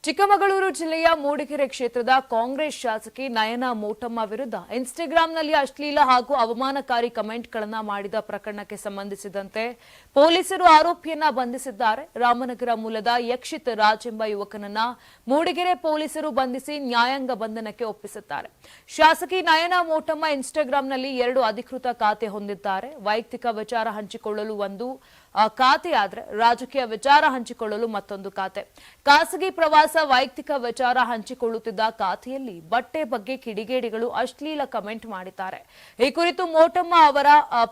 ಚಿಕ್ಕಮಗಳೂರು ಜಿಲ್ಲೆಯ ಮೂಡಿಗೆರೆ ಕ್ಷೇತ್ರದ ಕಾಂಗ್ರೆಸ್ ಶಾಸಕಿ ನಯನಾ ಮೋಟಮ್ಮ ವಿರುದ್ಧ ಇನ್ಸ್ಟಾಗ್ರಾಂನಲ್ಲಿ ಅಶ್ಲೀಲ ಹಾಗೂ ಅವಮಾನಕಾರಿ ಕಮೆಂಟ್ಗಳನ್ನು ಮಾಡಿದ ಪ್ರಕರಣಕ್ಕೆ ಸಂಬಂಧಿಸಿದಂತೆ ಪೊಲೀಸರು ಆರೋಪಿಯನ್ನ ಬಂಧಿಸಿದ್ದಾರೆ. ರಾಮನಗರ ಮೂಲದ ಯಕ್ಷಿತ್ ರಾಜ್ ಎಂಬ ಯುವಕನನ್ನ ಮೂಡಿಗೆರೆ ಪೊಲೀಸರು ಬಂಧಿಸಿ ನ್ಯಾಯಾಂಗ ಬಂಧನಕ್ಕೆ ಒಪ್ಪಿಸಿದ್ದಾರೆ. ಶಾಸಕಿ ನಯನಾ ಮೋಟಮ್ಮ ಇನ್ಸ್ಟಾಗ್ರಾಂನಲ್ಲಿ 2 ಅಧಿಕೃತ ಖಾತೆ ಹೊಂದಿದ್ದಾರೆ. ವೈಯಕ್ತಿಕ ವಿಚಾರ ಹಂಚಿಕೊಳ್ಳಲು ಒಂದು ಖಾತೆಯಾದರೆ ರಾಜಕೀಯ ವಿಚಾರ ಹಂಚಿಕೊಳ್ಳಲು ಮತ್ತೊಂದು ಖಾತೆ. ಖಾಸಗಿ ಪ್ರವಾಸ, ವೈಯಕ್ತಿಕ ವಿಚಾರ ಹಂಚಿಕೊಳ್ಳುತ್ತಿದ್ದ ಖಾತೆಯಲ್ಲಿ ಬಟ್ಟೆ ಬಗ್ಗೆ ಕಿಡಿಗೇಡಿಗಳು ಅಶ್ಲೀಲ ಕಮೆಂಟ್ ಮಾಡಿದ್ದಾರೆ. ಈ ಕುರಿತು ಮೋಟಮ್ಮ ಅವರ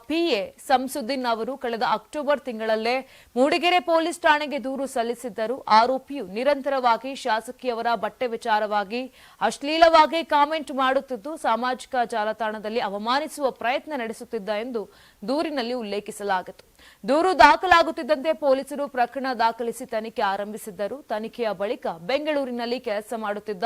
ಪಿಎ ಸಂಸುದ್ದೀನ್ ಅವರು ಕಳೆದ ಅಕ್ಟೋಬರ್ ತಿಂಗಳಲ್ಲೇ ಮೂಡಿಗೆರೆ ಪೊಲೀಸ್ ಠಾಣೆಗೆ ದೂರು ಸಲ್ಲಿಸಿದ್ದರು. ಆರೋಪಿಯು ನಿರಂತರವಾಗಿ ಶಾಸಕಿಯವರ ಬಟ್ಟೆ ವಿಚಾರವಾಗಿ ಅಶ್ಲೀಲವಾಗಿ ಕಾಮೆಂಟ್ ಮಾಡುತ್ತಿದ್ದು ಸಾಮಾಜಿಕ ಜಾಲತಾಣದಲ್ಲಿ ಅವಮಾನಿಸುವ ಪ್ರಯತ್ನ ನಡೆಸುತ್ತಿದ್ದ ಎಂದು ದೂರಿನಲ್ಲಿ ಉಲ್ಲೇಖಿಸಲಾಗಿತ್ತು. ದೂರು ದಾಖಲಾಗುತ್ತಿದ್ದಂತೆ ಪೊಲೀಸರು ಪ್ರಕರಣ ದಾಖಲಿಸಿ ತನಿಖೆ ಆರಂಭಿಸಿದ್ದರು. ತನಿಖೆಯ ಬಳಿಕ ಬೆಂಗಳೂರಿನಲ್ಲಿ ಕೆಲಸ ಮಾಡುತ್ತಿದ್ದ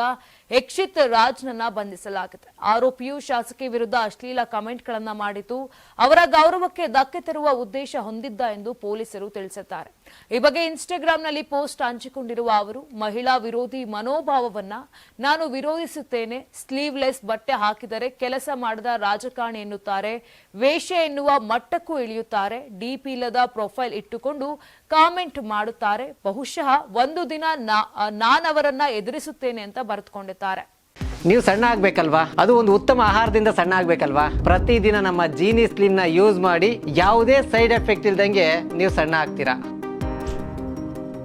ಯಕ್ಷಿತ್ ರಾಜ್ನನ್ನ ಬಂಧಿಸಲಾಗಿದೆ. ಆರೋಪಿಯು ಶಾಸಕಿ ವಿರುದ್ಧ ಅಶ್ಲೀಲ ಕಮೆಂಟ್ಗಳನ್ನು ಮಾಡಿದ್ದು ಅವರ ಗೌರವಕ್ಕೆ ಧಕ್ಕೆ ತರುವ ಉದ್ದೇಶ ಹೊಂದಿದ್ದ ಎಂದು ಪೊಲೀಸರು ತಿಳಿಸಿದ್ದಾರೆ. ಈ ಬಗ್ಗೆ ಇನ್ಸ್ಟಾಗ್ರಾಂನಲ್ಲಿ ಪೋಸ್ಟ್ ಹಂಚಿಕೊಂಡಿರುವ ಅವರು, ಮಹಿಳಾ ವಿರೋಧಿ ಮನೋಭಾವವನ್ನ ನಾನು ವಿರೋಧಿಸುತ್ತೇನೆ. ಸ್ಲೀವ್ಲೆಸ್ ಬಟ್ಟೆ ಹಾಕಿದರೆ ಕೆಲಸ ಮಾಡದ ರಾಜಕಾರಣಿ ಎನ್ನುತ್ತಾರೆ. ವೇಶ್ಯೆ ಎನ್ನುವ ಮಟ್ಟಕ್ಕೂ ಇಳಿಯುತ್ತಾರೆ. ಡಿಪಿ ಇಲ್ಲದ ಪ್ರೊಫೈಲ್ ಇಟ್ಟುಕೊಂಡು ಕಾಮೆಂಟ್ ಮಾಡುತ್ತಾರೆ. ಬಹುಶಃ ಒಂದು ದಿನ ನಾನವರನ್ನ ಎದುರಿಸುತ್ತೇನೆ ಅಂತ ಬರೆದುಕೊಂಡಿದ್ದಾರೆ. ನೀವು ಸಣ್ಣ ಆಗ್ಬೇಕಲ್ವಾ? ಅದು ಒಂದು ಉತ್ತಮ ಆಹಾರದಿಂದ ಸಣ್ಣ ಆಗ್ಬೇಕಲ್ವಾ? ಪ್ರತಿದಿನ ನಮ್ಮ ಜೀನಿ ಸ್ಲಿಮ್ ನ ಯೂಸ್ ಮಾಡಿ ಯಾವುದೇ ಸೈಡ್ ಎಫೆಕ್ಟ್ ಇಲ್ದಂಗೆ ನೀವು ಸಣ್ಣ ಆಗ್ತೀರಾ.